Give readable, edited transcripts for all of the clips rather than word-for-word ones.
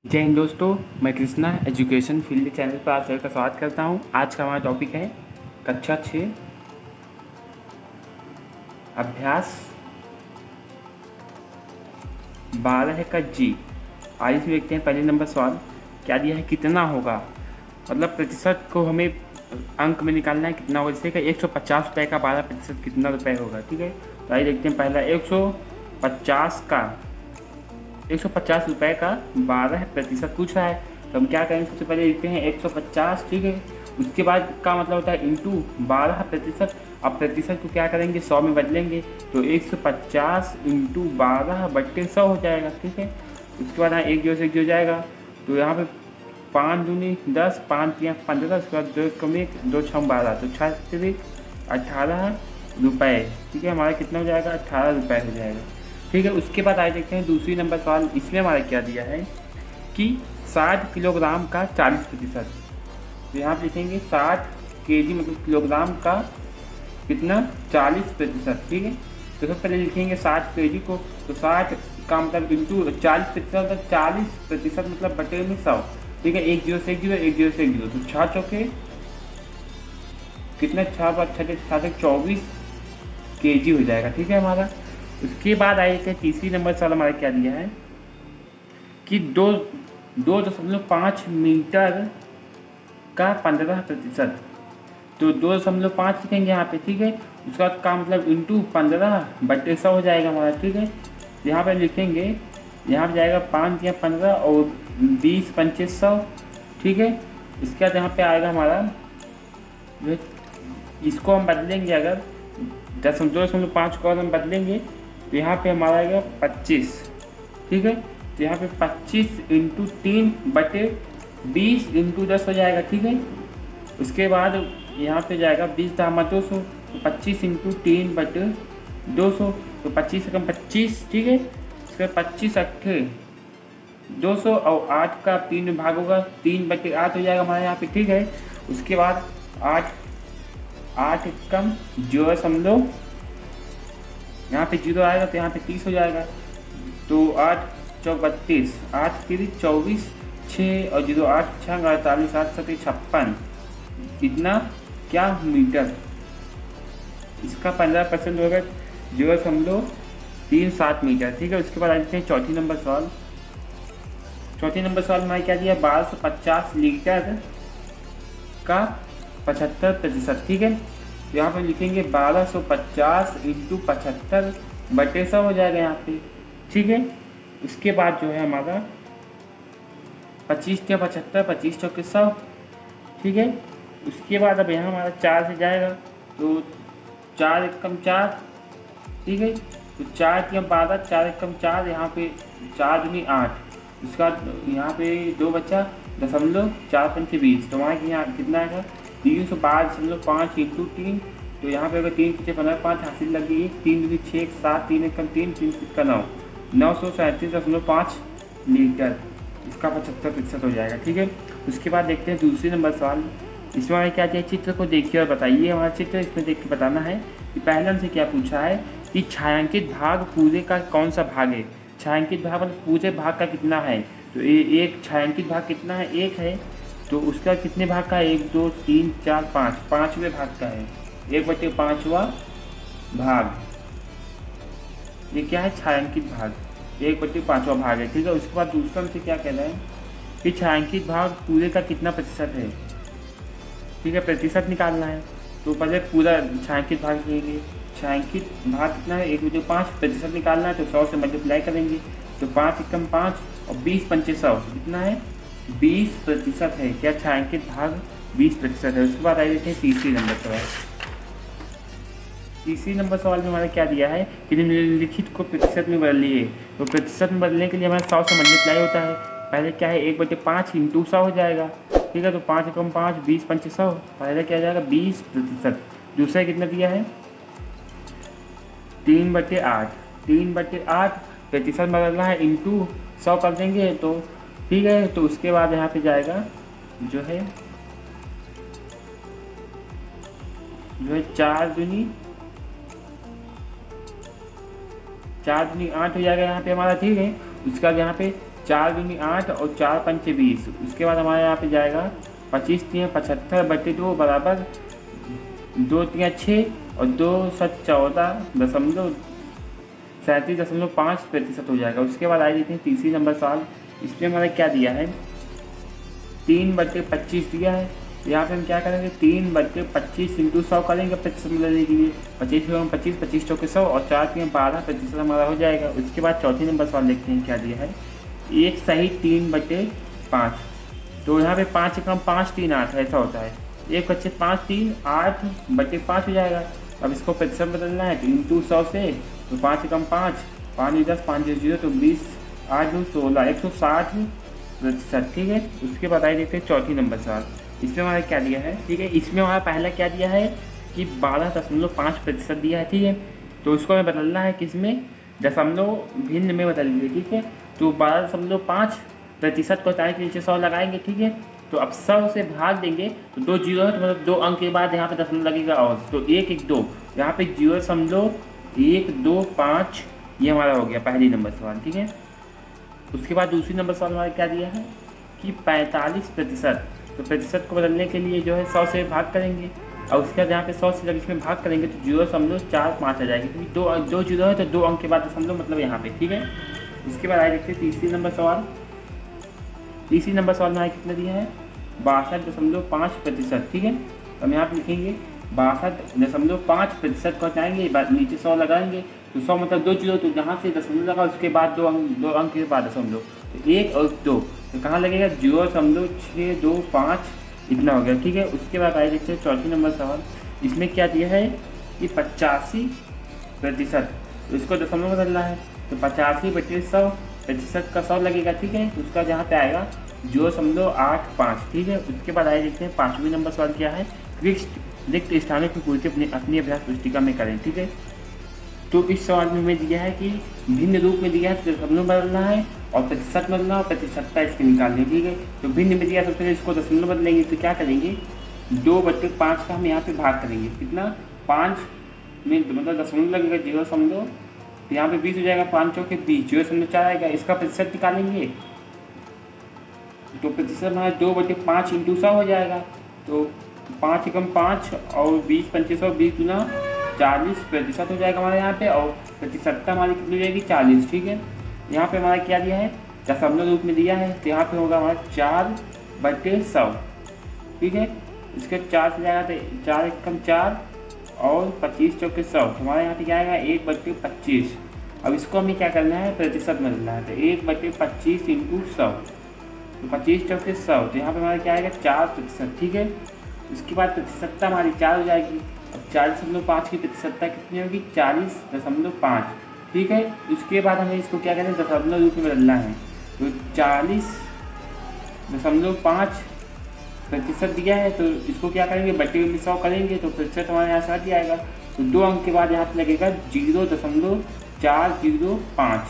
जय हिंद दोस्तों, मैं कृष्णा एजुकेशन फील्ड चैनल पर आप सभी का स्वागत करता हूं। आज का हमारा टॉपिक है कक्षा 6 अभ्यास 12 का जी। आइए इसमें देखते हैं पहले नंबर सवाल क्या दिया है, कितना होगा। मतलब प्रतिशत को हमें अंक में निकालना है, कितना होगा। जैसे कि 150 रुपये का 12% कितना रुपये होगा। ठीक है, तो आइए देखते हैं। पहला 150 रुपये का 12% पूछ रहा है, तो हम क्या करेंगे, सबसे पहले लिखते हैं 150। ठीक है, उसके बाद का मतलब होता है इंटू 12%। अब प्रतिशत को क्या करेंगे, 100 में बदलेंगे, तो 150 इंटू 12/100 हो जाएगा। ठीक है, उसके बाद यहाँ एक जो हो जाएगा, तो यहाँ पे 5 दूनी 10, 5 या 15, उसके बाद 2 कम 1, 2 6 12, तो 6 18 रुपये। ठीक है, हमारा कितना हो जाएगा, 18 रुपये हो जाएगा। ठीक है, उसके बाद आए देखते हैं दूसरी नंबर सवाल। इसमें हमारा क्या दिया है कि 60 किलोग्राम का 40%। तो यहाँ पे लिखेंगे 60 केजी मतलब किलोग्राम का कितना, 40%। ठीक है, तो सबसे पहले लिखेंगे 60 केजी को, तो 60 का मतलब इंटू 40%, मतलब 40% मतलब बटे में 100। ठीक है, 1 0 से 1 0, 1 0 से 1 0, तो 6 चौके कितना, 6 बार 6 24 केजी हो जाएगा। ठीक है हमारा। उसके बाद आइए कि तीसरी नंबर सवाल हमारा क्या दिया है कि 2.5 मीटर का 15%। तो 2.5 लिखेंगे यहाँ पे। ठीक है, उसका का मतलब इंटू 15/100 हो जाएगा हमारा। ठीक है, यहाँ पे लिखेंगे, यहाँ पे जाएगा 5 या 15 और 20 पंचे 100। ठीक है, इसके बाद यहाँ पे आएगा हमारा, इसको हम बदलेंगे, अगर 2.5 को हम बदलेंगे तो यहाँ पे हमारा आएगा 25। ठीक है, तो यहाँ पे 25 इंटू 3/20 इंटू 10 हो जाएगा। ठीक है, उसके बाद यहाँ पे जाएगा 20 दामा 200, तो 25 इंटू 3/200, तो 25 एकम 25। ठीक है, उसके बाद 25 अट्ठे 200 और 8 का 3 में भाग होगा, 3/8 हो जाएगा हमारे यहाँ पे। ठीक है, उसके बाद 8 एकम 0, यहाँ पे 0 आएगा तो यहाँ पे 30 हो जाएगा, तो 8 चौक 32, 8 3 24, 6 और 0 8 6 48, 8 7 56, इतना क्या मीटर। इसका 15% होगा 0.37 मीटर। ठीक है, उसके बाद आ जाते हैं चौथी नंबर सवाल। चौथी नंबर सवाल में क्या दिया, 1250 लीटर का 75%। ठीक है, तो यहाँ पे लिखेंगे 1250 इंटू 75/100 हो जाएगा यहाँ पे। ठीक है, उसके बाद जो है हमारा 25 या 75, 25 चौके 100। ठीक है, उसके बाद अब यहाँ हमारा 4 से जाएगा, तो 4 एकम 4। ठीक है, तो 4 या 12, 4 एकम 4, यहाँ पे 4 दूनी 8, उसका यहाँ पे 2 बचा 0.4 पंचे 20, तो वहाँ यहाँ कितना आएगा, 312.5 इंटू 3, तो यहाँ पे अगर 3 पीछे 15, 5 हासिल लगी, 3 दूनी 6, 7, 3 एकम 3, 3 का 9, 937.5 लीटर। इसका 75% हो जाएगा। ठीक है, उसके बाद देखते हैं दूसरी नंबर सवाल। इसमें हमें क्या चाहिए, चित्र को देखिए और बताइए। हमारा चित्र इसमें देख के बताना है कि पहले हमसे क्या पूछा है कि छायांकित भाग पूरे का कौन सा भाग है। छायांकित भाग मतलब पूरे भाग का कितना है, तो एक छायांकित भाग कितना है, 1 है, तो उसका कितने भाग का है, 1 2 3 4 5, 5वें भाग का है, 1/5वां भाग। ये क्या है, छायांकित भाग 1/5वां भाग है। ठीक है, उसके बाद दूसरा हमसे क्या कह रहा है कि छायांकित भाग पूरे का कितना प्रतिशत है। ठीक है, प्रतिशत निकालना है, तो पहले पूरा छायांकित भाग लेंगे। छायांकित भाग कितना है, 1/5 प्रतिशत निकालना है, तो 100 से मल्टीप्लाई करेंगे, तो 5 एकम 5 और 20 पंचे 100 कितना है, 20% है। क्या, छायांकित भाग 20% है। उसके बाद आइए देखते हैं तीसरी नंबर सवाल। तीसरी नंबर सवाल में हमारा क्या दिया है कि निम्नलिखित को प्रतिशत में बदलिए। तो प्रतिशत में बदलने के लिए हमारा 100 से मल्टीप्लाई होता है। पहले क्या है, 1/5 इंटू 100 हो जाएगा। ठीक है, तो 5 एकम 5, 20 पंचे 100, पहले क्या जाएगा 20%। दूसरा कितना दिया है, 3/8, 3/8 प्रतिशत बदलना है, इंटू 100 कर देंगे तो ठीक है। तो उसके बाद यहाँ पे जाएगा जो है 4 दूनी 8 हो जाएगा यहाँ पे हमारा। ठीक है, उसके बाद यहाँ पे 4 दूनी 8 और 4 पंचे 20। उसके बाद हमारे यहाँ पे जाएगा 25 3 75 बटे 2 बराबर 2 3 6 और 2 7 14.37.5% हो जाएगा। उसके बाद आइए देखते हैं तीसरी नंबर सवाल। इसमें हमारा क्या दिया है, 3/25 दिया है। यहाँ पे हम क्या करेंगे, 3/25 इंटू 100 करेंगे प्रतिशत बदलने के लिए। 25 25 25 चौके 100 और 4 3 12% हमारा हो जाएगा। उसके बाद चौथी नंबर सवाल देखते हैं क्या दिया है, 1 सही 3/5। तो यहाँ पे 5 कम 5 3 8 ऐसा होता है। 1 बच्चे 5 3 8/5 हो जाएगा। अब इसको प्रतिशत बदलना है तो इंटू 100 से, तो 5 कम 5 5 10 5 0 तो 20 8 2 16 160%। ठीक है। उसके बाद आइए देखते हैं चौथी नंबर सवाल। इसमें हमारा क्या दिया है, ठीक है। इसमें हमारा पहला क्या दिया है कि 12.5% दिया है। ठीक है। तो उसको हमें बदलना है किसमें, दशमलव भिन्न में बदल दीजिए। ठीक है। तो 12.5% को हटाने के नीचे 100 लगाएंगे। ठीक है। तो अब 100 से भाग देंगे तो 2 जीरो है, तो मतलब 2 अंक के बाद यहाँ पे दशमलव लगेगा और तो 1 1 2 यहाँ पे 0.125 ये हमारा हो गया पहली नंबर सवाल। ठीक है। उसके बाद दूसरी नंबर सवाल हमारा क्या दिया है कि 45%। तो प्रतिशत को बदलने के लिए जो है 100 से भाग करेंगे और उसके बाद यहाँ पे 100 से जब इसमें भाग करेंगे तो 0.45 आ जाएगी, क्योंकि दो जीरो है तो 2 अंक के बाद दशमलव मतलब यहाँ पे। ठीक है। उसके बाद आए देखते हैं तीसरी नंबर सवाल। तीसरी नंबर सवाल में आए कितना दिया है, 62.5%। ठीक है। तो हम यहाँ पे लिखेंगे 62.5% को हटाएंगे, नीचे 100 लगाएंगे तो 100 मतलब 2 जीरो, तो जहाँ से दशमलव लगा उसके बाद 2 अंक के बाद दशमलव, तो 1 और 2 तो कहाँ लगेगा 0.625 इतना हो गया। ठीक है। उसके बाद आइए देखते हैं चौथी नंबर सवाल। इसमें क्या दिया है कि 85%। तो इसको दशमलव बदलना है तो 85/100 प्रतिशत का 100 लगेगा। ठीक है। तो उसका जहाँ पे आएगा 0.85। ठीक है। उसके बाद आइए देखते हैं पाँचवीं नंबर सवाल क्या है, रिक्त स्थानों की पूर्ति अपनी अभ्यास पुस्तिका में करें। ठीक है। तो इस सवाल में हमें दिया है कि भिन्न रूप में दिया है तो दशमलव बदलना है और प्रतिशत बदलना और प्रतिशतता इसके निकालनी। ठीक है। तो भिन्न में दिया सबसे पहले इसको दशमलव बदलेंगे तो क्या करेंगे, 2/5 का हम यहाँ पे भाग करेंगे, कितना 5 में मतलब दशमलव लगेगा 0.0, तो यहाँ पे 20 हो जाएगा, 5 चौके 20 0.4 आएगा। इसका प्रतिशत निकालेंगे तो प्रतिशत हमारा 2/5 इंटू 100 हो जाएगा। तो 5 कम 5 और 20 पंचे 100 20 गुना 40% हो जाएगा हमारे यहाँ पे, और प्रतिशतता हमारी कितनी हो जाएगी 40। ठीक है। यहाँ पे हमारा क्या दिया है, दशमलव रूप में दिया है तो यहाँ पे होगा हमारा 4/100। ठीक है। इसके 4 से जाएगा तो 4 कम 4 और 25 चौके 100, तो हमारे यहाँ पे क्या आएगा 1/25। अब इसको हमें क्या करना है, प्रतिशत में बदलना है तो 1/25 इंटू 100, तो 25 चौके 100, तो यहाँ पे हमारा क्या आएगा 4%। ठीक है। उसके बाद प्रतिशतता हमारी 4 हो जाएगी। अब 40.5 की प्रतिशतता कितनी होगी 40.5। ठीक है। उसके बाद हमें इसको क्या करना है, दशमलव रूप में बदलना है तो 40.5% दिया है तो इसको क्या करेंगे, बटे में 100 करेंगे तो प्रतिशत हमारे यहाँ से हट जाएगा। तो 2 अंक के बाद यहाँ पे लगेगा 0.405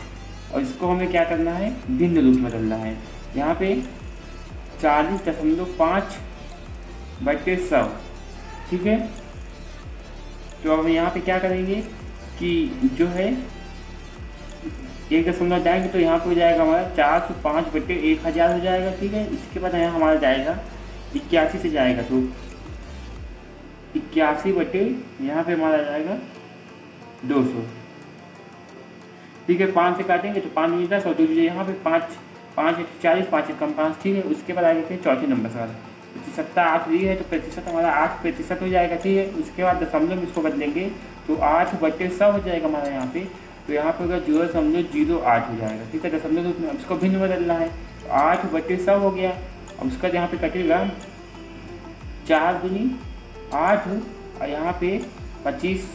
और इसको हमें क्या करना है, भिन्न रूप में बदलना है। यहाँ पे 40.5/100। ठीक है। तो अब यहाँ पे क्या करेंगे कि जो है 1 दशमलव जाएंगे तो यहाँ पे हो जाएगा हमारा 405/1000 हो जाएगा। ठीक है। इसके बाद यहाँ हमारा जाएगा 81 से जाएगा तो 81 यहाँ पे हमारा जाएगा 200। ठीक है। 5 से काटेंगे तो 5 में 10 और 2 यहाँ पे 5 40 5 कम 5। ठीक है। उसके बाद आ जाते हैं चौथे नंबर सवाल। प्रतिशतता 8 दी है तो प्रतिशत हमारा 8% हो जाएगा। ठीक है। उसके बाद दशमलव में इसको बदलेंगे तो 8/100 हो जाएगा हमारा यहाँ पे, तो यहाँ पे होगा 0.08 हो जाएगा। ठीक है। दशमलव रूप में अब इसको भिन्न बदलना है तो 8/100 हो गया। अब उसका यहाँ पे कटेगा 4 दूनी 8 और यहाँ पे 25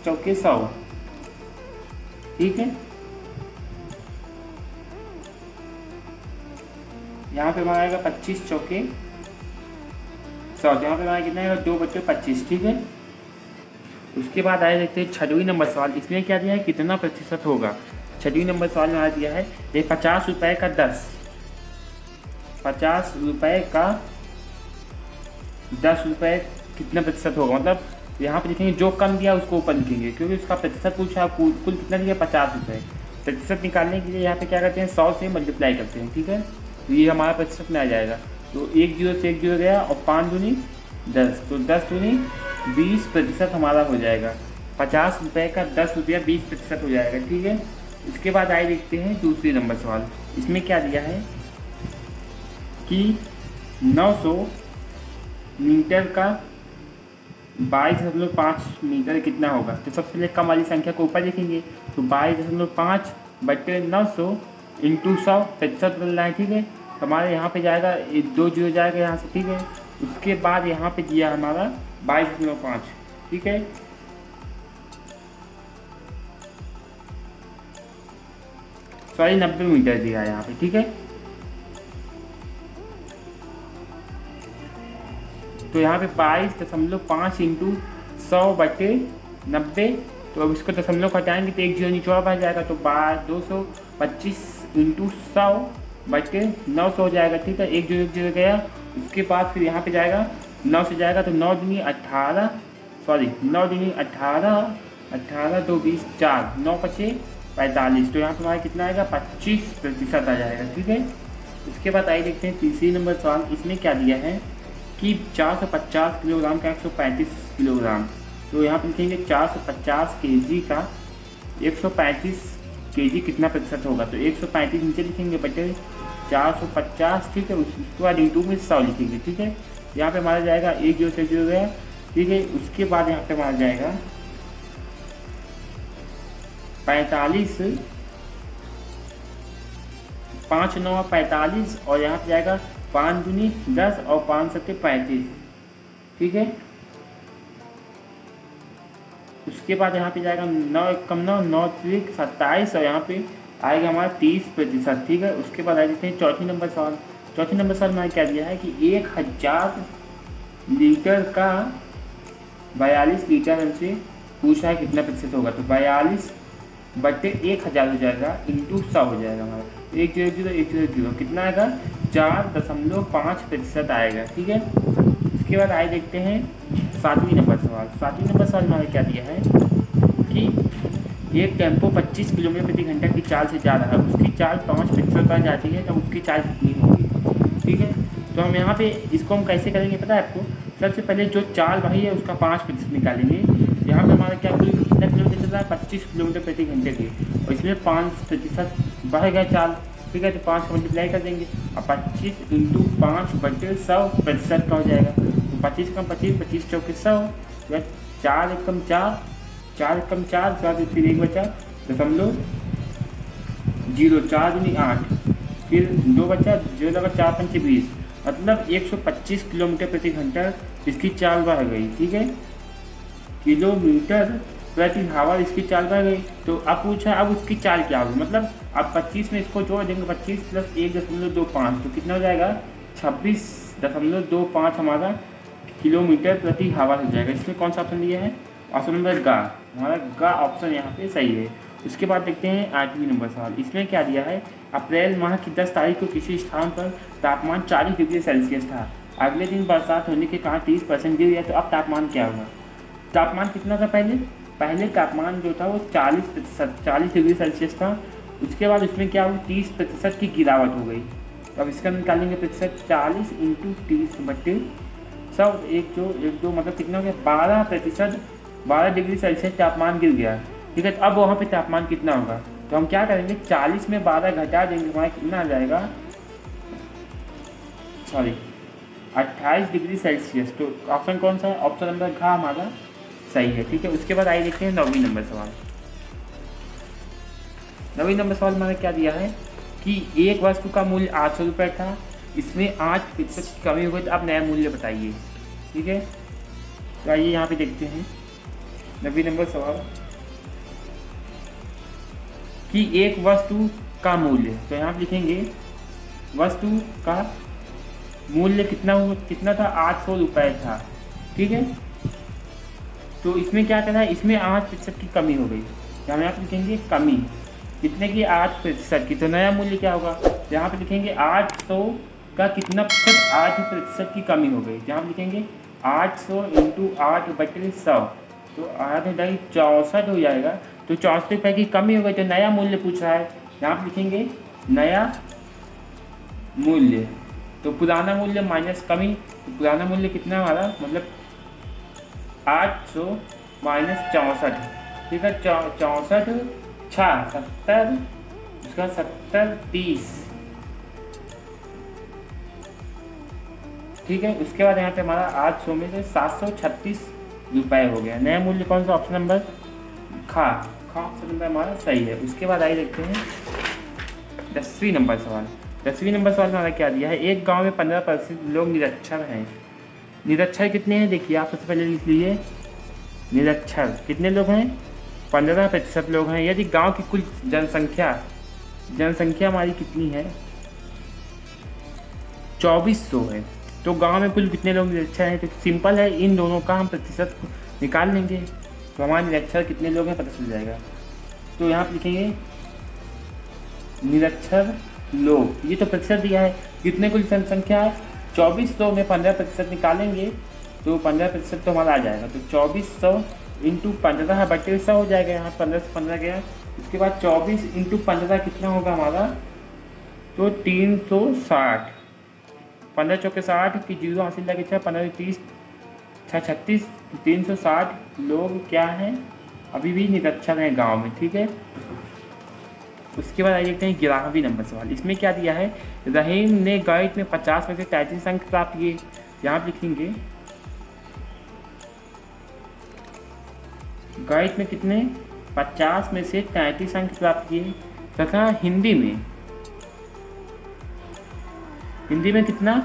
चौके 100। ठीक है। यहाँ पे हमारा आएगा 25 चौके 100, यहाँ पे हमारा कितना है 2/25। ठीक है। उसके बाद आए देखते हैं छठवीं नंबर सवाल। इसमें क्या दिया है, कितना प्रतिशत होगा। छठवीं नंबर सवाल में आ दिया है ये 50 रुपये का 10, 50 रुपये का 10 रुपये कितना प्रतिशत होगा। मतलब यहाँ पे लिखेंगे जो कम दिया उसको ऊपर लिखेंगे, क्योंकि उसका प्रतिशत पूछा कुल कितना दिया 50 रुपये। प्रतिशत निकालने के लिए यहाँ पे क्या करते हैं, 100 से मल्टीप्लाई करते हैं। ठीक है, तो ये हमारा प्रतिशत में आ जाएगा। तो 1 जीरो से 1 जीरो गया और 5 दूनी 10, तो 10 दूनी 20% हमारा हो जाएगा। 50 रुपये का 10 रुपया 20% हो जाएगा। ठीक है, इसके बाद आइए देखते हैं दूसरी नंबर सवाल। इसमें क्या दिया है कि 900 मीटर का 22.5 मीटर कितना होगा। तो सबसे पहले कम वाली संख्या को ऊपर लिखेंगे, तो 22.5 बटे 900 इंटू 100 प्रतिशत बदलना है। ठीक है, हमारे यहाँ पे जाएगा 2 जीरो जाएगा यहाँ से। ठीक है, उसके बाद यहाँ पे दिया हमारा 22.5। ठीक है, सॉरी 90 मीटर दिया है यहाँ पे। ठीक है, तो यहाँ पे 22.5 इंटू 100 बटे 90। तो अब इसको दशमलव हटाएंगे तो 1 जीरो निचोड़ा बढ़ जाएगा, तो 225 इंटू 100 बटे 900 हो जाएगा। ठीक है, 1 जीरो गया। उसके बाद फिर यहाँ पे जाएगा 9 से जाएगा, तो 9 दूनी 18, सॉरी 9 दूनी 18, 18 2 20 4, 9 पचे 45। तो यहाँ पे हमारा कितना आएगा, 25% आ जाएगा। ठीक है, उसके बाद आइए देखते हैं तीसरी नंबर सवाल। इसमें क्या दिया है कि 450 किलोग्राम का 135 किलोग्राम। तो यहाँ पर लिखेंगे 450 केजी का 135 केजी कितना प्रतिशत होगा। तो 135 नीचे लिखेंगे बटे 450। ठीक है, उसके बाद इंटू में 100 लिखेंगे। ठीक है, यहाँ पे हमारा जाएगा 1 जीरो से जीरो गया। ठीक है, उसके बाद यहाँ पे हमारा जाएगा 45, 5 9 45, और यहाँ पे जाएगा 5 दूनी 10 और 5 सत्ते 35। ठीक है, उसके बाद यहाँ पे जाएगा 9 कम 9 9 त्रिक 27, और यहाँ पे आएगा हमारा 30%। ठीक है, उसके बाद आ जाते हैं चौथी नंबर सवाल। चौथी नंबर सवाल में क्या दिया है कि 1000 लीटर का 42 लीटर हमसे पूछा है कितना प्रतिशत होगा। तो 42 बटे 1000 हो जाएगा इंटू 100 हो जाएगा हमारा 1 जीरो जीरो 1 जीरो जीरो, कितना आएगा 4.5% आएगा। ठीक है, इसके बाद आए देखते हैं सातवीं नंबर सवाल। सातवीं नंबर सवाल हमारे क्या दिया है कि एक टेम्पो 25 किलोमीटर प्रति घंटा की चाल से जा रहा है, उसकी चाल 5% पर जाती है, तो उसकी चाल कितनी होगी। ठीक है, तो हम यहाँ पे इसको हम कैसे करेंगे पता है आपको। सबसे पहले जो चाल भाई है उसका 5% निकालेंगे। यहाँ पे हमारा क्या कितना किलोमीटर चल रहा है, 25 किलोमीटर प्रति घंटे की, और इसमें 5% बढ़ गया चाल। ठीक है, तो 5 का मल्टीप्लाई कर देंगे, और 25 इंटू 5 बटे 100% का हो जाएगा। तो 25 कम 25, 25 चौके 100, 4 एकम 4, 4 एकम 4, 4 फिर 1 बचा 0.0, 4 दूनी 8, फिर 2 बचा 0 4 पंचे 20, मतलब 125 किलोमीटर प्रति घंटा इसकी चाल बढ़ गई। ठीक है, किलोमीटर प्रति आवर इसकी चाल बढ़ गई। तो अब पूछा अब उसकी चाल क्या होगी, मतलब अब 25 में इसको जोड़ देंगे, 25 प्लस 1.25, तो कितना हो जाएगा 26.25 हमारा किलोमीटर प्रति आवर हो जाएगा। इसमें कौन सा ऑप्शन दिया है, ऑप्शन नंबर गा, हमारा गा ऑप्शन यहाँ पे सही है। उसके बाद देखते हैं 8वीं नंबर सवाल। इसमें क्या दिया है, अप्रैल माह की 10 तारीख को किसी स्थान पर तापमान 40 डिग्री सेल्सियस था, अगले दिन बरसात होने के कारण 30% गिर गया, तो अब तापमान क्या होगा। तापमान कितना था पहले तापमान जो था वो 40 डिग्री सेल्सियस था, उसके बाद उसमें क्या हुआ 30% की गिरावट हो गई। तो अब इसका निकालेंगे प्रतिशत, 40 इंटू 30 बटे 100, 1 2 मतलब कितना हो गया 12%, 12 डिग्री सेल्सियस तापमान गिर गया। ठीक है, तो अब वहाँ पे तापमान कितना होगा, तो हम क्या करेंगे 40 में 12 घटा देंगे, हमारा कितना आ जाएगा 28 डिग्री सेल्सियस। तो ऑप्शन कौन सा है, ऑप्शन नंबर घ हमारा सही है। ठीक है, उसके बाद आइए देखते हैं 9वीं नंबर सवाल। 9वीं नंबर सवाल हमारा क्या दिया है कि एक वस्तु का मूल्य 800 रुपये था, इसमें 8% की कमी हो गई, तो आप नया मूल्य बताइए। ठीक है, तो आइए यहाँ पे देखते हैं 9वीं नंबर सवाल कि एक वस्तु का मूल्य, तो यहाँ पे लिखेंगे वस्तु का मूल्य कितना था 800 रुपये था। ठीक है, तो इसमें क्या करना है, इसमें 8% की कमी हो गई, तो हम यहाँ पे लिखेंगे कमी कितने की 8% की, तो नया मूल्य क्या होगा, यहाँ पे लिखेंगे 800 का कितना प्रतिशत 8% की कमी हो गई, यहाँ पे लिखेंगे 800 इंटू 8 बटे 100, तो 8,64 हो जाएगा। तो 64 की कमी हो गई, तो नया मूल्य पूछ रहा है, यहाँ पे लिखेंगे नया मूल्य। तो पुराना मूल्य माइनस कमी, तो पुराना मूल्य कितना हमारा, मतलब 800 माइनस 64, ठीक है। 64 छः 70, उसका 70 30, ठीक है। उसके बाद यहाँ पे हमारा 800 में से 736 रुपये हो गया। नया मूल्य कौन सा, ऑप्शन नंबर खा ऑप्शन नंबर हमारा सही है। उसके बाद आइए देखते हैं 10वीं नंबर सवाल। 10वीं नंबर सवाल में हमारा क्या दिया है, एक गांव में 15% लोग निरक्षर हैं। निरक्षर कितने हैं, देखिए आप सबसे पहले लिख लीजिए, निरक्षर कितने लोग हैं, 15% लोग हैं। यदि गांव की कुल जनसंख्या हमारी कितनी है, 2400 है, तो गांव में कुल कितने लोग निरक्षर हैं। तो सिंपल है, इन दोनों का हम प्रतिशत निकाल लेंगे, तो हमारे निरक्षर कितने लोग हैं पता चल जाएगा। तो यहाँ पर लिखेंगे निरक्षर लोग, ये तो प्रतिशत दिया है, कितने कुल जनसंख्या है 2400 में 15% निकालेंगे तो 15% तो हमारा आ जाएगा। तो 2400 इंटू 15/100 हो जाएगा, यहाँ 15 से 15 गया। उसके बाद 24 इंटू 15 कितना होगा हमारा, तो 360, 15 चौके 60 की जीरो हासिल लगे 6, 15 30 6 36, 360 लोग क्या हैं, अभी भी निरक्षर हैं गांव में, ठीक है। उसके बाद आइए देखते हैं 11वीं नंबर सवाल। इसमें क्या दिया है, रहीम ने गणित में 50 में से 33 अंक प्राप्त किए। यहाँ पर लिखेंगे गणित में कितने, 50 में से 33 अंक प्राप्त किए, तथा हिंदी में कितना,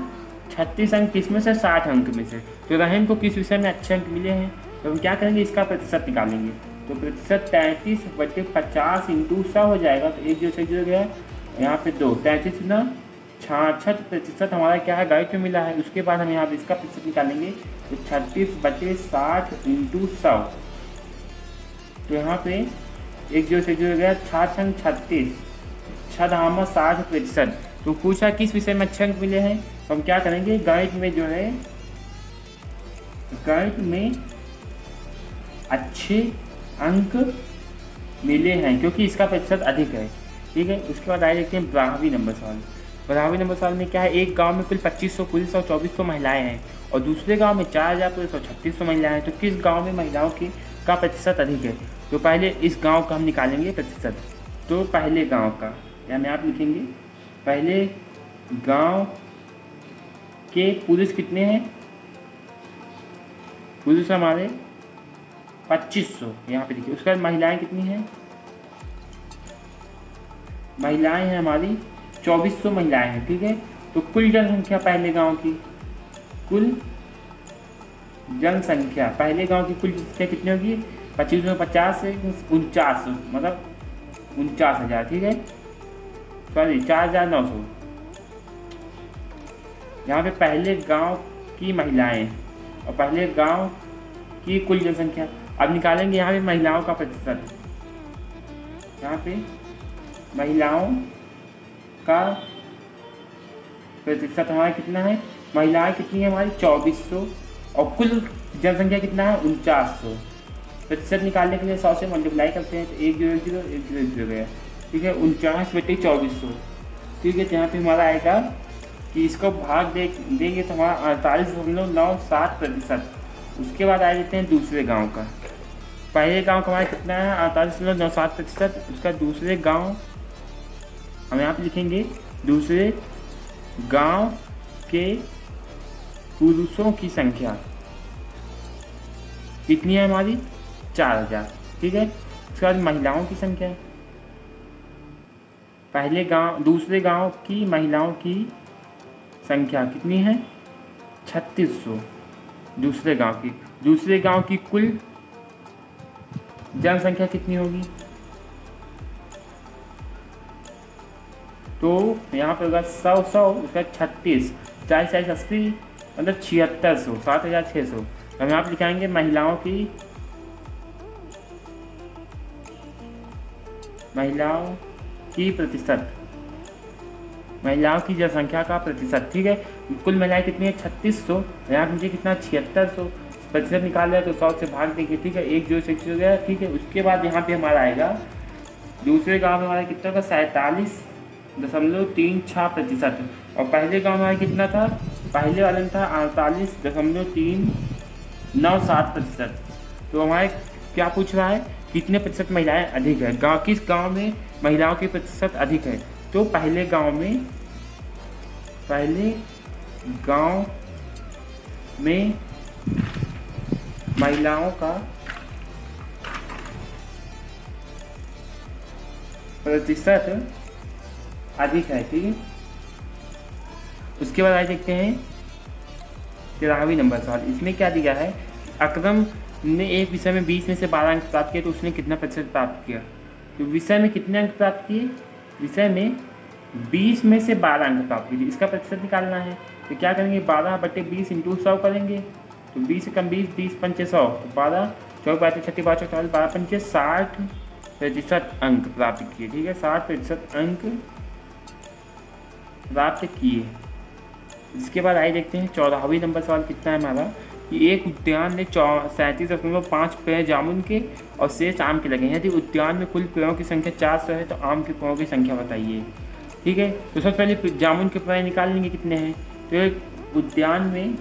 36 अंक, किसमें से 60 अंक में से। तो रहीम को किस विषय में अच्छे अंक मिले हैं, तो हम क्या करेंगे, इसका प्रतिशत निकालेंगे। तो प्रतिशत 33/50 इंटू 100 हो जाएगा, तो 1 0 से 0 गया, यहाँ पे 2, 33 ना 66% हमारा क्या है गणित में मिला है। उसके बाद हम यहाँ पे इसका प्रतिशत निकालेंगे, तो 36/60 इंटू 100, तो यहाँ पे 1 0 से 0 गया, 6 36, 60%। तो पूछा किस विषय में अच्छे अंक मिले हैं, तो हम क्या करेंगे, गणित में जो है, गणित में अच्छे अंक मिले हैं क्योंकि इसका प्रतिशत अधिक है, ठीक है। उसके बाद आइए देखते हैं 12वीं नंबर सवाल। 12वीं नंबर सवाल में क्या है, एक गांव में कुल 2500 पुरुष और 2400 महिलाएं हैं और दूसरे गांव में 4000 पुरुष और 3600 महिलाएं हैं। तो किस गांव में महिलाओं का प्रतिशत अधिक है। तो पहले इस गांव का हम निकालेंगे प्रतिशत। तो पहले गांव का यानी आप लिखेंगे, पहले गांव के पुरुष कितने हैं, पुरुष हमारे 2500, यहाँ पे देखिए। उसके बाद महिलाएं कितनी हैं, महिलाएं हैं हमारी 2400 महिलाएं हैं, ठीक है। तो कुल जनसंख्या पहले गांव की, कुल जनसंख्या पहले गांव की कुल जनसंख्या कितनी होगी, 2550 से 49, मतलब 49,000, ठीक है, सॉरी 4900। यहाँ पे पहले गांव की महिलाएं और पहले गांव की कुल जनसंख्या। अब निकालेंगे यहाँ पे महिलाओं का प्रतिशत। यहाँ पे महिलाओं का प्रतिशत हमारा कितना है, महिलाएं कितनी है हमारी 2400 और कुल जनसंख्या कितना है 4900। प्रतिशत निकालने के लिए 100 से मल्टीप्लाई करते हैं, तो 1 0 1 0 1 0 0 गया, ठीक है। 49/2400, ठीक है। तो यहाँ पे हमारा आएगा कि इसको भाग देंगे तो हमारा 48.97%। उसके बाद आ जाते हैं दूसरे गांव का। पहले गांव का हमारा कितना है 48.97%। उसका दूसरे गांव हम यहाँ पे लिखेंगे, दूसरे गांव के पुरुषों की संख्या कितनी है हमारी 4000, ठीक है। उसके बाद महिलाओं की संख्या, पहले गांव दूसरे गांव की महिलाओं की संख्या कितनी है 3600। दूसरे गांव की कुल जनसंख्या कितनी होगी, तो यहाँ पे होगा 100 उसका 36, 40 80 मतलब 7600, 7600। हम यहाँ पे लिखाएंगे महिलाओं की प्रतिशत, महिलाओं की जनसंख्या का प्रतिशत, ठीक है। कुल महिलाएं कितनी है 3600, यहाँ पे कितना 7600, प्रतिशत निकाल लिया तो 100 से भाग देंगे, ठीक है, 1 0 से 1 हो गया, ठीक है। उसके बाद यहाँ पे हमारा आएगा दूसरे गांव में हमारा कितना था 47.36%, और पहले गांव में हमारा कितना था, पहले वाले में था 48.397%। तो हमारे क्या पूछ रहा है, कितने प्रतिशत महिलाएं अधिक है, किस गांव में महिलाओं की प्रतिशत अधिक है। तो पहले गांव में महिलाओं का प्रतिशत अधिक है, ठीक है। उसके बाद आइए देखते हैं 13वीं नंबर सवाल। इसमें क्या दिया है, अकरम ने एक विषय में 20 में से 12 अंक प्राप्त किए तो उसने कितना प्रतिशत प्राप्त किया। तो विषय में कितने अंक प्राप्त किए, विषय में 20 में से 12 अंक प्राप्त किए, इसका प्रतिशत निकालना है। तो क्या करेंगे, 12/20 × 100 करेंगे। तो 20 से कम 20, 20 पंचे 100, तो 12 4 5 36 5 44 12 पंचे 60% अंक प्राप्त किए, ठीक है, 60% अंक प्राप्त किए। इसके बाद आइए देखते हैं 14वीं नंबर सवाल कितना है हमारा, कि एक उद्यान में 37.5 पेड़ जामुन के और शेष आम के लगे हैं। यदि उद्यान में कुल पेड़ों की संख्या 400 है तो आम के पेड़ों की संख्या बताइए, ठीक है। तो सबसे पहले जामुन के पेड़ निकाल लेंगे कितने हैं। तो एक उद्यान में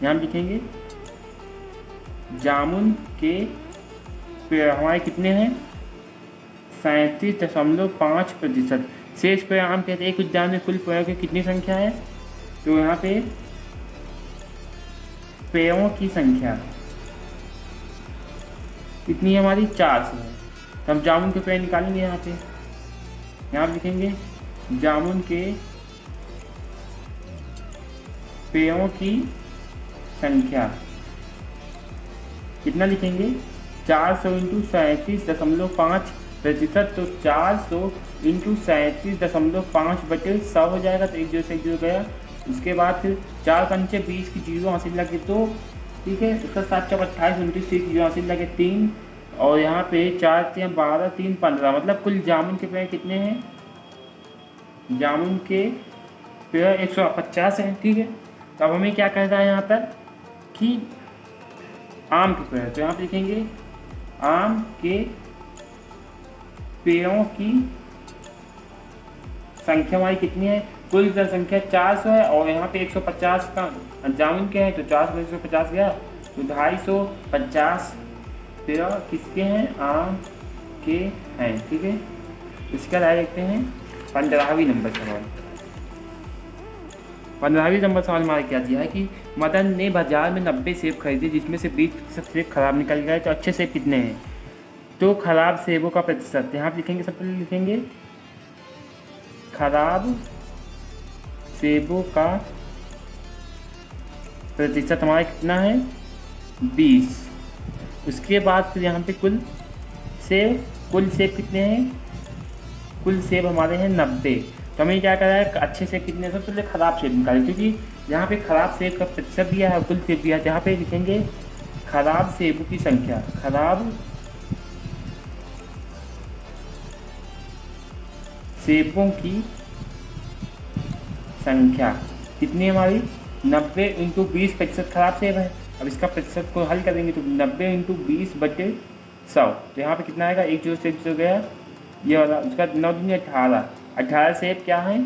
यहाँ लिखेंगे जामुन के पेड़ हमारे कितने हैं 37.5%। शेष पेड़ आम के, एक उद्यान में कुल पेड़ों की कितनी संख्या है, तो यहाँ पे पेड़ों की संख्या कितनी है हमारी 400 है। तो हम जामुन के पेड़ निकालेंगे, यहाँ लिखेंगे जामुन के पेड़ों की संख्या कितना लिखेंगे 400 × 37.5%। तो 400 × 37.5/100 हो जाएगा, तो 1 0 से 1 0 गया। उसके बाद फिर 4 पंचे 20 की 0 हासिल लगे 2, ठीक है। उसका 7 4 28 29 की 0 हासिल लगे 3, और यहाँ पे 4 3 12 3 15, मतलब कुल जामुन के पेड़ कितने हैं, जामुन के पेड़ 150 हैं, ठीक है। तो अब हमें क्या कहना है यहाँ पर कि आम के पेड़, तो यहाँ पे लिखेंगे आम के पेड़ों की संख्या हमारी कितनी है, कुल जनसंख्या 400 है, और यहाँ पे 150 का जामुन के हैं, तो 400 में 150 गया, तो 250 पेड़ किसके हैं, आम के हैं, ठीक है। इसके बाद देखते हैं 15वीं नंबर सवाल। 15वीं नंबर सवाल हमारा क्या दिया है कि मदन ने बाजार में 90 सेब खरीदे जिसमें से 20% सेब खराब निकल गए, तो अच्छे सेब कितने हैं। तो खराब सेबों का प्रतिशत यहाँ पे लिखेंगे, सबसे पहले लिखेंगे खराब सेबों का प्रतिशत हमारा कितना है 20। उसके बाद फिर यहाँ पे कुल सेब कितने हैं, कुल सेब हमारे हैं 90। तो हमें क्या करना है, अच्छे सेब कितने हैं, सबसे पहले खराब सेब निकालें, क्योंकि यहाँ पे खराब सेब का प्रतिशत दिया है, कुल सेब दिया है। यहाँ पे लिखेंगे खराब सेबों की संख्या, खराब सेबों की संख्या कितनी है हमारी 90 × 20% खराब सेब है। अब इसका प्रतिशत को हल करेंगे तो 90 × 20/100, तो यहाँ पे कितना आएगा 1 0 से 1 0 गया, ये वाला। उसका 9 दूनी 18 सेब क्या है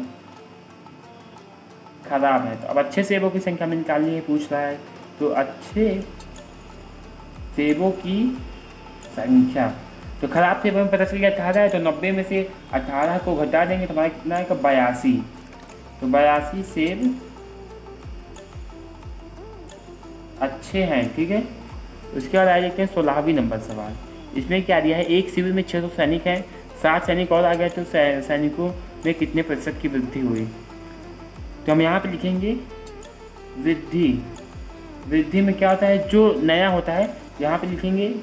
खराब है। तो अब अच्छे सेबों की संख्या में निकालनी है, पूछ रहा है, तो अच्छे सेबों की संख्या, तो खराब सेबों में पता चल गया 18 है, तो 90 में से 18 को घटा देंगे तो हमारा कितना आएगा 82। तो 82 सेब अच्छे हैं, ठीक है। उसके बाद आ देखते हैं 16वीं नंबर सवाल। इसमें क्या दिया है, एक शिविर में 600 सैनिक हैं, 7 सैनिक और आ गए तो सैनिकों में कितने प्रतिशत की वृद्धि हुई। तो हम यहाँ पे लिखेंगे वृद्धि में क्या होता है, जो नया होता है, यहाँ पे लिखेंगे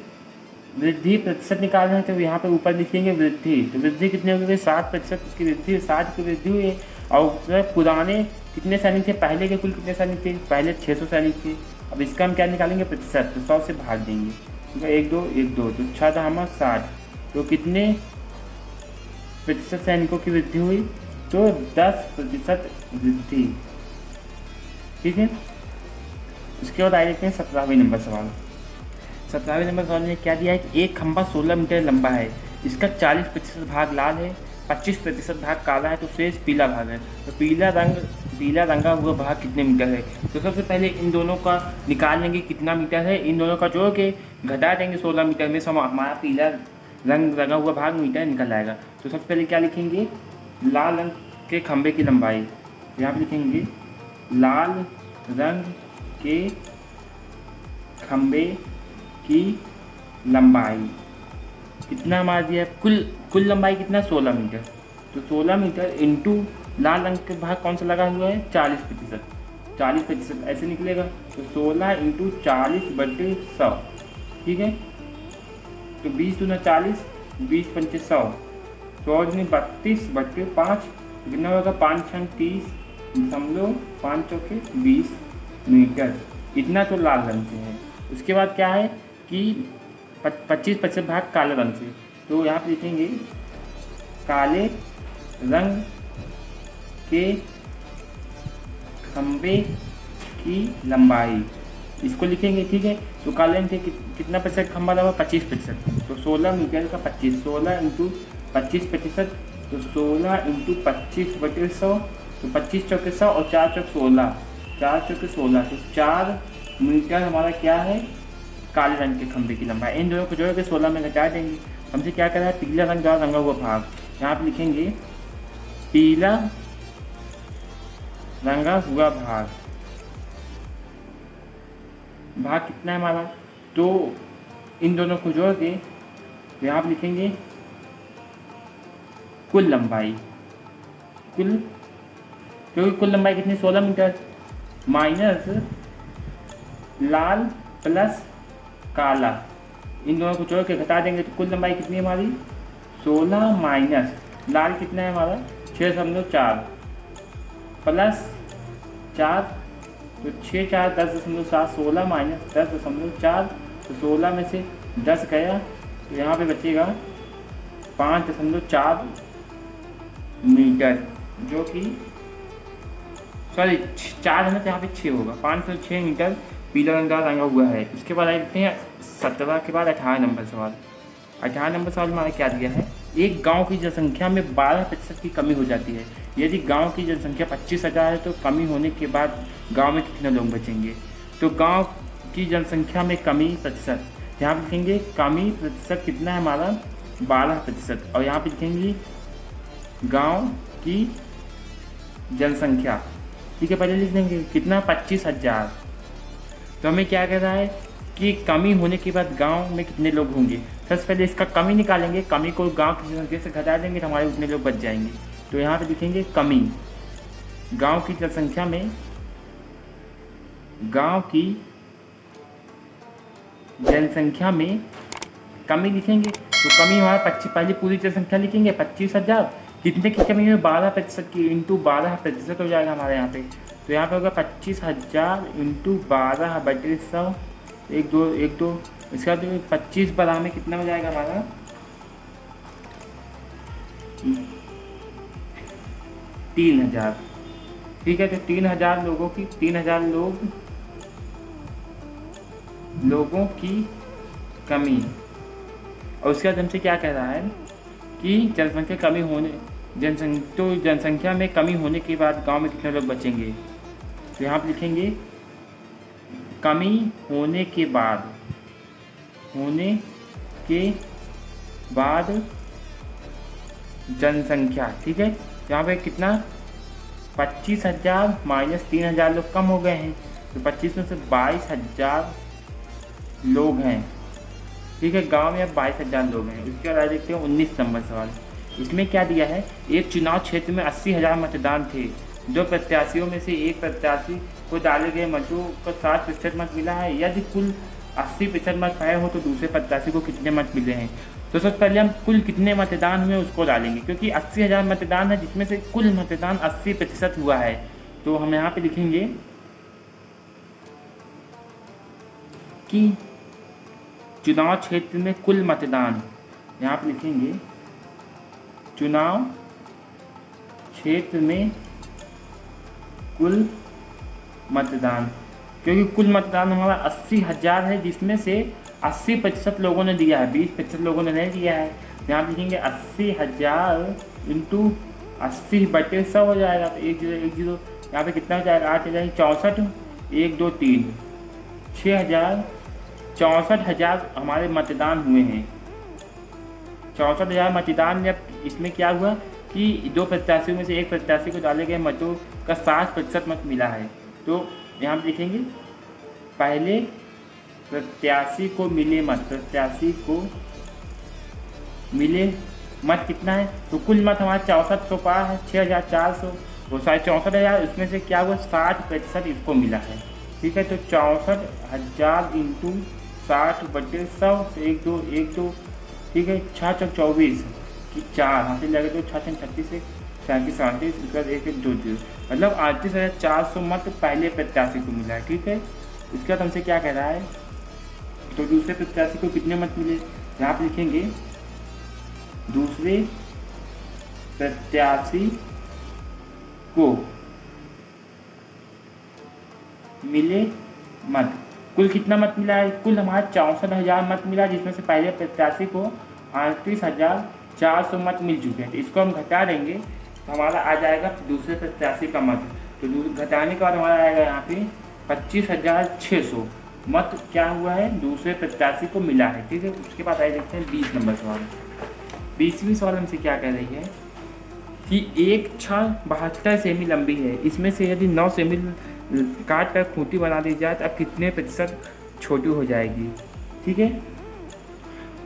वृद्धि प्रतिशत निकालना है, तो यहाँ पे ऊपर लिखेंगे वृद्धि। तो वृद्धि कितने हो गए 60% की वृद्धि, 60 की वृद्धि हुई है। और पुराने कितने सैनिक थे, पहले के कुल कितने सैनिक थे, पहले 600 सैनिक थे। अब इसका हम क्या निकालेंगे प्रतिशत, तो 100 से भाग देंगे, ठीक है, 1 2 1 2, तो 6 धामा 60, तो कितने प्रतिशत सैनिकों की वृद्धि हुई, तो 10% वृद्धि, ठीक है। उसके बाद आए देखते हैं 17वें नंबर सवाल। 17वें नंबर सवाल में क्या दिया है कि एक खंभा 16 मीटर लंबा है, इसका 40% भाग लाल है, 25% भाग काला है, तो शेष पीला भाग है। तो पीला रंगा हुआ भाग कितने मीटर है? तो सबसे पहले इन दोनों का निकाल लेंगे कितना मीटर है, इन दोनों का जोड़ के घटा देंगे 16 मीटर में, हमारा पीला रंग रंगा हुआ भाग मीटर निकल आएगा। तो सबसे पहले क्या लिखेंगे, लाल रंग के खंभे की लंबाई, यहाँ पर लिखेंगे लाल रंग के खंभे की लंबाई कितना हमारा दिया है, कुल लंबाई कितना, 16 मीटर। तो 16 मीटर इंटू लाल रंग के भाग कौन सा लगा हुआ है, 40% ऐसे निकलेगा। तो 16 इंटू 40/100, ठीक है। तो 20 दूना 40, 20 पंचे 100, 100 दूनी 32/5, कितना होगा, 5 छंग 30.5 चौके 20 मीटर। इतना तो लाल रंग से है। उसके बाद क्या है कि 25% भाग काले रंग से, तो यहाँ पे लिखेंगे काले रंग के खंभे की लंबाई, इसको लिखेंगे, ठीक है। तो काले रंग से कितना प्रतिशत खंभा लगा, 25%। तो 16 मीटर का 25, 16 इंटू 25%, तो 16 इंटू 25/100, तो 25 चौके 100 और 4 चौक 16, 4 चौके 16, तो 4 मीटर हमारा क्या है, काले रंग के खंभे की लंबाई। इन दोनों को जोड़ के 16 में घटा देंगे। हमसे क्या कर रहा है, पीला रंग द्वारा रंगा हुआ भाग, यहाँ पे लिखेंगे पीला रंगा हुआ भाग कितना है हमारा, तो इन दोनों को जोड़ के यहाँ पे लिखेंगे कुल लंबाई, क्योंकि कुल लंबाई कितनी, 16 मीटर, माइनस लाल प्लस काला, इन दोनों को जोड़ के घटा देंगे तो कुल लंबाई कितनी है हमारी, 16 माइनस लाल कितना है हमारा, 6.4 प्लस 4, तो 6 4 10.7, 16 माइनस 10.4, तो 16 में से 10 गया तो यहाँ पे बचेगा 5.4 मीटर, जो कि सॉरी 4 है ना, तो यहाँ पे 6 होगा, 506 मीटर पीला रंग का रंगा हुआ है। इसके बाद देखते हैं 17 के बाद 18 नंबर सवाल। 18 नंबर सवाल में हमारा क्या दिया है, एक गांव की जनसंख्या में 12% की कमी हो जाती है। यदि गांव की जनसंख्या 25,000 है तो कमी होने के बाद गांव में कितने लोग बचेंगे। तो गांव की जनसंख्या में कमी प्रतिशत, यहाँ पर लिखेंगे कमी प्रतिशत कितना है हमारा, 12%, और यहाँ पर लिखेंगे गाँव की जनसंख्या, ठीक है। पहले लिख देंगे कितना, 25,000। तो हमें क्या कह रहा है कि कमी होने के बाद गांव में कितने लोग होंगे। सबसे पहले इसका कमी निकालेंगे, कमी को गांव की जनसंख्या से घटा देंगे तो हमारे उतने लोग बच जाएंगे। तो यहाँ पे लिखेंगे कमी, गांव की जनसंख्या में, गांव की जनसंख्या में कमी लिखेंगे। तो कमी हमारा 25, पहले पूरी जनसंख्या लिखेंगे 25,000, कितने की कमी है, 12% की, इंटू 12% हो जाएगा हमारे यहाँ पे। तो यहाँ पे होगा 25,000 इंटू 12/100, 1 2, इसका तो 25 12 में कितना हो जाएगा हमारा, 3,000, ठीक है। तो 3,000 लोगों की, 3,000 लोगों की कमी, और उसके बाद हमसे क्या कह रहा है कि जनसंख्या कमी होने, जनसंख्या में कमी होने के बाद गांव में कितने लोग बचेंगे। तो यहाँ पे लिखेंगे कमी होने के बाद जनसंख्या, ठीक है। यहाँ पे कितना, 25,000 माइनस 3,000 लोग कम हो गए हैं, तो 25 में से 22,000 लोग हैं, ठीक है। गांव में अब 22,000 लोग हैं। उसके बाद देखते हैं 19 नंबर सवाल। इसमें क्या दिया है, एक चुनाव क्षेत्र में 80,000 मतदान थे, 2 प्रत्याशियों में से एक प्रत्याशी को डाले गए मतों को 60% मत मिला है। यदि कुल 80% मत पाए हो तो दूसरे प्रत्याशी को कितने मत मिले हैं। तो सबसे पहले हम कुल कितने मतदान हुए उसको डालेंगे, क्योंकि 80,000 मतदान है जिसमें से कुल मतदान 80% हुआ है। तो हम यहाँ पे लिखेंगे कि चुनाव क्षेत्र में कुल मतदान, यहाँ पे लिखेंगे चुनाव क्षेत्र में कुल मतदान, क्योंकि कुल मतदान हमारा 80,000 है, जिसमें से 80% लोगों ने दिया है, 20% लोगों ने नहीं दिया है। यहाँ लिखेंगे 80,000 इंटू 80/100 हो जाएगा, तो 1 0 यहाँ पे कितना हो जाएगा, 8,000 64, 1 2 3 6,000 64,000 हमारे मतदान हुए हैं। 64,000 मतदान में अब इसमें क्या हुआ कि 2 प्रत्याशियों में से एक प्रत्याशी को डाले गए मतों का 60% मत मिला है। तो यहाँ पर लिखेंगे पहले प्रत्याशी को मिले मत, प्रत्याशी को मिले मत कितना है, तो कुल मत हमारा 6400 पार है, 6,400 वो 64,000, उसमें से क्या हुआ 60% इसको मिला है। ठीक है, तो 64,000 इंटू 60/100, तो 1 2 ठीक है, 6 चौक 24 कि 4 हासिल लगे, तो 6 6 36 से 37 38, उसके बाद 1 1 2 0, मतलब 38,400 मत पहले प्रत्याशी को मिला है। ठीक है, उसके बाद हमसे क्या कह रहा है, तो दूसरे प्रत्याशी को कितने मत मिले, यहाँ पर लिखेंगे दूसरे प्रत्याशी को मिले मत, कुल कितना मत मिला है, कुल हमारा 64,000 मत मिला, जिसमें से पहले प्रत्याशी को 38,400 मत मिल चुके हैं। तो इसको हम घटा देंगे तो हमारा आ जाएगा दूसरे प्रत्याशी का मत, तो घटाने के बाद हमारा आएगा यहाँ पे 25,600 मत क्या हुआ है, दूसरे प्रत्याशी को मिला है। ठीक है, उसके बाद आए देखते हैं 20 नंबर सवाल। 20वीं सवाल हमसे क्या कह रही है कि एक छड़ 72 सेमी लंबी है, इसमें से यदि 9 सेमी काट कर खूंटी बना दी जाए तो अब कितने प्रतिशत छोटी हो जाएगी। ठीक है,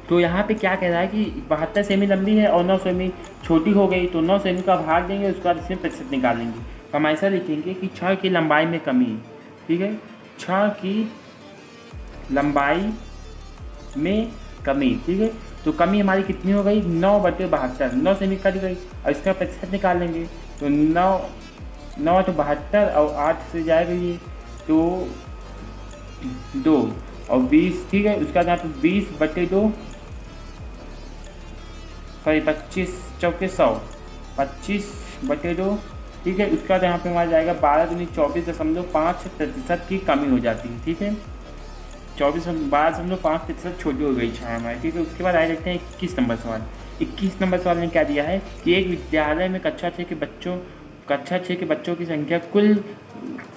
तो यहाँ पे क्या कह रहा है कि 72 सेमी लंबी है और 9 सेमी छोटी हो गई, तो 9 सेमी का भाग देंगे, उसके बाद इसमें प्रतिशत निकालेंगे। तो हम ऐसा लिखेंगे कि छड़ की लंबाई में कमी। ठीक है, छड़ की लंबाई में कमी। ठीक है, तो कमी हमारी कितनी हो गई, 9/72, 9 सेमी कट गई, और इसका प्रतिशत निकाल लेंगे, तो 9 तो 72 और 8 से जाएगा ये तो 2 और 20। ठीक है, उसका यहाँ पे 20/2 सॉरी 25 चौके 100, 25/2। ठीक है, उसके बाद यहाँ पे हमारा जाएगा 12 दूनी 24.5% की कमी हो जाती है। ठीक है, 12.5% छोटी हो गई छाया हमारी। ठीक है, उसके बाद आए देखते हैं 21 नंबर सवाल। 21 नंबर सवाल ने क्या दिया है कि एक विद्यालय में कक्षा 6 के बच्चों की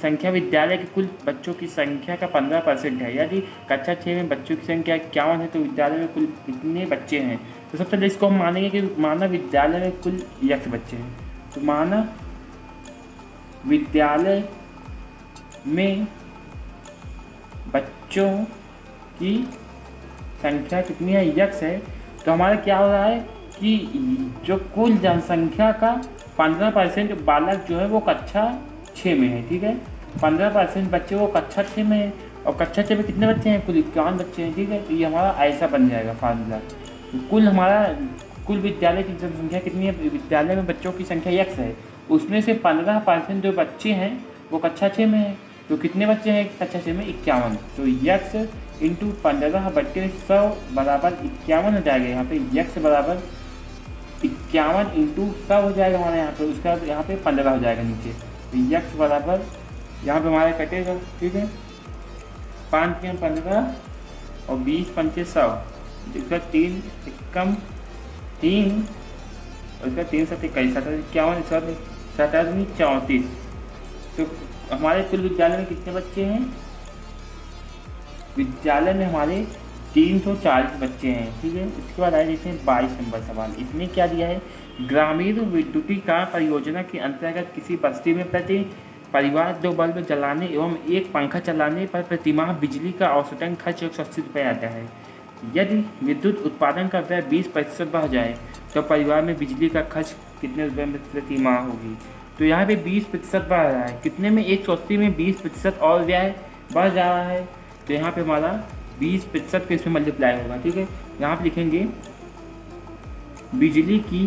संख्या विद्यालय के कुल बच्चों की संख्या का 15% है। यदि कक्षा 6 में बच्चों की संख्या 51 है तो विद्यालय में कुल कितने बच्चे हैं। तो सबसे पहले इसको हम मानेंगे कि माना विद्यालय में कुल x बच्चे हैं, तो माना विद्यालय में बच्चों की संख्या कितनी है, x है। तो हमारा क्या हो रहा है कि जो कुल जनसंख्या का 15% बालक जो है वो कक्षा 6 में है। ठीक है, 15% बच्चे वो कक्षा 6 में है, और कक्षा 6 में कितने बच्चे हैं, कुल 51 बच्चे हैं। ठीक है, तो ये हमारा ऐसा बन जाएगा फार्मूला। तो कुल विद्यालय की जनसंख्या कितनी है, विद्यालय में बच्चों की संख्या x है, उसमें से 15% जो बच्चे हैं वो कक्षा 6 में है, तो कितने बच्चे हैं कक्षा 6 में, 51। तो x इंटू 15/100 बराबर 51 हो जाएगा। यहाँ पे x बराबर 51 इंटू 100 हो जाएगा हमारे यहाँ पे, उसका यहाँ पे 15 हो जाएगा नीचे, तो x बराबर यहाँ पे हमारा कटेगा। ठीक है, 5 के 15 और 20 पंचे 100, इसका 3 एकम 3 और इसका 3 7 21 51 7 34। तो हमारे कुल विद्यालय में कितने बच्चे हैं, विद्यालय में हमारे 340 बच्चे हैं। ठीक है, इसके बाद आए देखते हैं 22 नंबर सवाल। इसमें क्या दिया है, ग्रामीण विद्युतीकरण परियोजना के अंतर्गत किसी बस्ती में प्रति परिवार 2 बल्ब जलाने एवं 1 पंखा चलाने पर प्रतिमाह बिजली का औसतन खर्च 180 रुपये आता है। यदि विद्युत उत्पादन का व्यय 20% बढ़ जाए तो परिवार में बिजली का खर्च कितने रुपये में प्रतिमाह होगी। तो यहाँ पे 20% बढ़ रहा है, कितने में, 180 में 20% और व्यय बढ़ जा रहा है, तो यहाँ पे हमारा 20% के इसमें मल्टीप्लाई होगा। ठीक है, यहाँ पे लिखेंगे बिजली की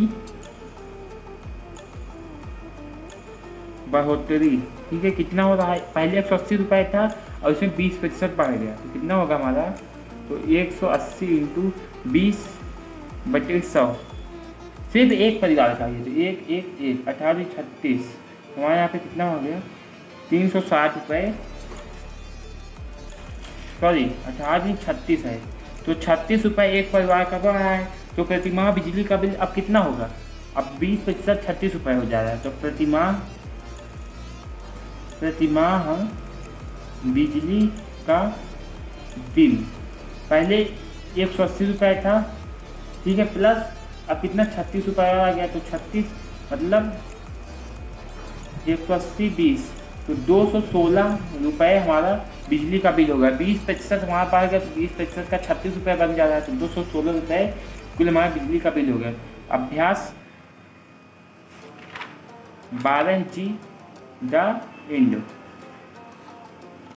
बढ़ोतरी। ठीक है, कितना हो रहा है, पहले 180 रुपये था और इसमें 20% बढ़ गया, तो कितना होगा हमारा, तो 180 इंटू 20/100 सिर्फ एक परिवार का, ये तो 1 18 36 हमारे यहाँ पे कितना हो गया, 360 रुपये सॉरी 18 नहीं 36 है, तो 36 रुपये एक परिवार का बढ़ रहा है। तो प्रतिमाह बिजली का बिल अब कितना होगा, अब 20% 36 रुपये हो जा रहा है। तो प्रतिमाह बिजली का बिल पहले 180 रुपये था, ठीक है, प्लस अब कितना 36 रुपये आ गया। तो 36 मतलब 180 20, तो 216 रुपये हमारा बिजली का बिल होगा। 20% हमारे पास गया, तो 20% का 36 रुपये बन जा रहा है, तो 216 रुपये कुल हमारा बिजली का बिल हो गया। अभ्यास 12G द एंड।